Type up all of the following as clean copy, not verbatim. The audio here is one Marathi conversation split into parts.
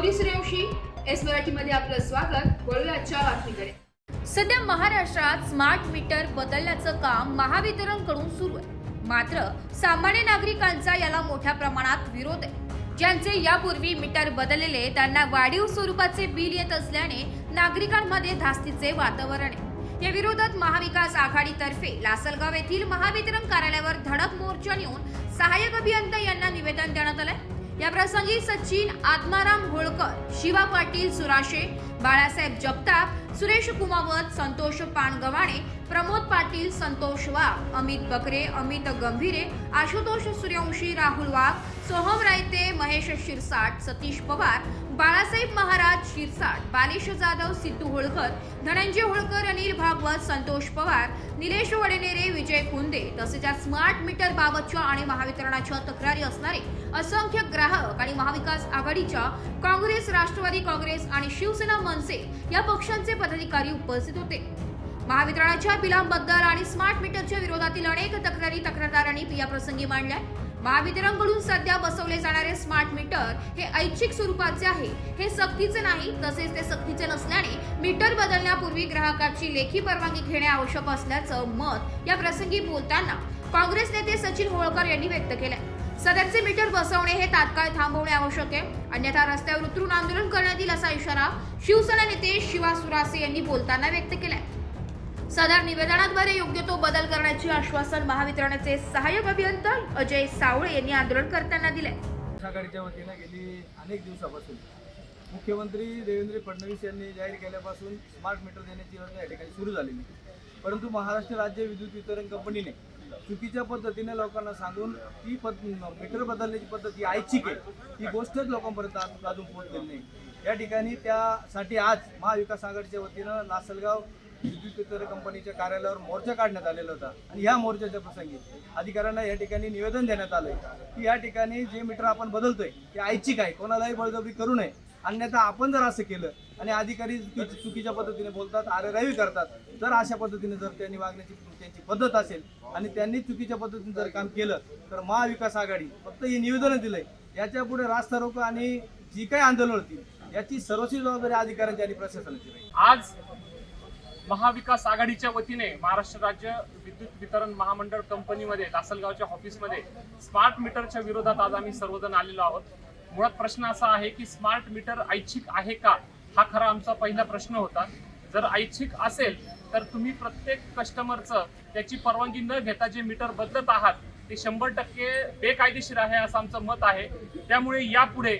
गौरी सूर्यवंशी, एस मराठीमध्ये आपलं स्वागत. वळूया आजच्या बातमीकडे. सध्या महाराष्ट्रात स्मार्ट मीटर बदलण्याचं काम महावितरणकडून सुरू आहे. मात्र सामान्य नागरिकांचा याला मोठ्या प्रमाणात विरोध आहे. ज्यांचे यापूर्वी मीटर बदललेले त्यांना वाढीव स्वरूपाचे बिल येत असल्याने नागरिकांमध्ये धास्तीचे वातावरण आहे. या विरोधात महाविकास आघाडीतर्फे लासलगाव येथील महावितरण कार्यालयावर धडक मोर्चा नेऊन सहाय्यक अभियंता यांना निवेदन देण्यात आले. या प्रसंगी सचिन आत्माराम होळकर, शिवा पाटील सुराशे, बाळासाहेब जगताप, सुरेश कुमावत, संतोष पानगवाणे, प्रमोद पाटील, संतोष वाघ, अमित बकरे, अमित गंभीरे, आशुतोष सूर्यवंशी, राहुल वाघ, सोहम रायते, महेश शिरसाट, सतीश पवार, बाळासाहेब महाराज शिरसाट, बालिश जाधव, सिद्धू होळकर, धनंजय होळकर, अनिल भागवत, संतोष पवार, निलेश वडेनेरे, विजय कुंदे तसेच या स्मार्ट मीटर बाबतच्या आणि महावितरणाच्या तक्रारी असणारे असंख्य ग्राहक आणि महाविकास आघाडीच्या काँग्रेस, राष्ट्रवादी काँग्रेस आणि शिवसेना मनसे या पक्षांचे पदाधिकारी उपस्थित होते. महावितरणाच्या बिलांबद्दल आणि स्मार्ट मीटरच्या विरोधातील अनेक तक्रारी तक्रारदारांनी या प्रसंगी मांडल्या. महावितरणकडून सध्या बसवले जाणारे स्मार्ट मीटर हे ऐच्छिक स्वरूपाचे आहे. हे सक्तीचे नाही. तसेच ते सक्तीचे नसल्याने मीटर बदलण्यापूर्वी ग्राहकाची लेखी परवानगी घेणे आवश्यक असल्याचं मत या प्रसंगी बोलताना काँग्रेस नेते सचिन होळकर यांनी व्यक्त केलंय. सदरचे मीटर बसवणे हे तात्काळ थांबवणे आवश्यक आहे, अन्यथा रस्त्यावर उतरून आंदोलन करण्यात येईल असा इशारा शिवसेना नेते शिवा सुरासे यांनी बोलताना व्यक्त केलाय. सदर निवेदनाद्वारे योग्य तो बदल करण्याचे आश्वासन महावितरणाचे सहाय्यक अभियंता अजय सावळे यांनी आंदोलन करताना दिले. आघाडीच्या वतीने गेली अनेक दिवसापासून मुख्यमंत्री देवेंद्र फडणवीस यांनी जाहीर केल्यापासून स्मार्ट मीटर देण्याची योजना या ठिकाणी सुरू झालेली, परंतु महाराष्ट्र राज्य विद्युत वितरण कंपनीने चुकीच्या पद्धतीने लोकांना सांगून ती मीटर बदलण्याची पद्धत ही ऐच्छिक आहे, ही गोष्टच लोकांपर्यंत अजून पोहोचलेली नाही. या ठिकाणी त्यासाठी आज महाविकास आघाडीच्या वतीनं लासलगाव विद्युत वितरण कंपनीच्या कार्यालयावर मोर्चा काढण्यात आलेला होता आणि ह्या मोर्चाच्या प्रसंगी अधिकाऱ्यांना या ठिकाणी निवेदन देण्यात आलंय की या ठिकाणी जे मीटर आपण बदलतोय ते ऐच्छिक आहे, कोणालाही बळजबरी करू नये. अन्यथा आपण जर असं केलं आणि अधिकारी चुकीच्या पद्धतीने बोलतात, आरेरावी करतात, तर अशा पद्धतीने जर त्यांनी वागण्याची त्यांची पद्धत असेल आणि त्यांनी चुकीच्या पद्धतीने जर काम केलं तर महाविकास आघाडी फक्त हे निवेदन दिलंय, याच्या पुढे रास्ता रोको आणि जी काही आंदोलन होतील याची सर्वस्वी जबाबदारी अधिकाऱ्यांची आणि प्रशासनाची राहील. आज महाविकास आघाडीच्या वतीने महाराष्ट्र राज्य विद्युत वितरण महामंडळ कंपनीमध्ये लासलगावच्या ऑफिसमध्ये स्मार्ट मीटरच्या विरोधात आज आम्ही सर्वजण आलेलो आहोत. मुळात प्रश्न असा आहे की स्मार्ट मीटर ऐच्छिक आहे का, हा खरा आमचा पहिला प्रश्न होता. जर ऐच्छिक असेल तर तुम्ही प्रत्येक कस्टमरचं त्याची परवानगी न घेता जे मीटर बदलत आहात ते 100% बेकायदेशीर आहे असं आमचं मत आहे. त्यामुळे यापुढे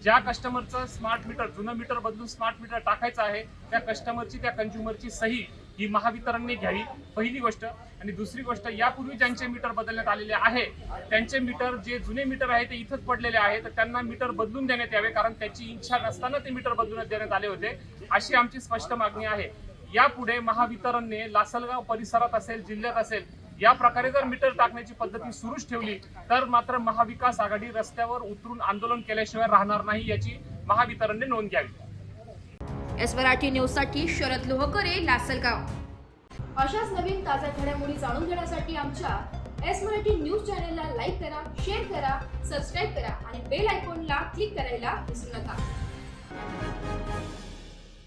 ज्या कस्टमरचं स्मार्ट मीटर जुनं मीटर बदलून स्मार्ट मीटर टाकायचं आहे त्या कस्टमरची, त्या कंझ्युमरची सही ही महावितरणने घ्यावी, पहिली गोष्ट. आणि दुसरी गोष्ट, यापूर्वी ज्यांचे मीटर बदलण्यात आलेले आहे त्यांचे मीटर, जे जुने मीटर आहे ते इथंच पडलेले आहे, तर त्यांना मीटर बदलून देण्यात यावे, कारण त्याची इच्छा नसताना ते मीटर बदलून देण्यात आले होते, अशी आमची स्पष्ट मागणी आहे. यापुढे महावितरणने लासलगाव परिसरात असेल, जिल्ह्यात असेल, या प्रकारे जर मीटर टाकण्याची पद्धती सुरूच ठेवली तर मात्र महाविकास आघाडी रस्त्यावर उतरून आंदोलन केल्याशिवाय राहणार नाही, याची महावितरणने नोंद घ्यावी. एस मराठी न्यूज साठी शरद लोहकरे, लासलगाव. अशाच नवीन ताज्या घडामोडी जाणून घेण्यासाठी आमच्या एस मराठी न्यूज चॅनलला लाईक करा, शेअर करा, सबस्क्राईब करा आणि बेल आयकॉनला क्लिक करायला विसरू नका.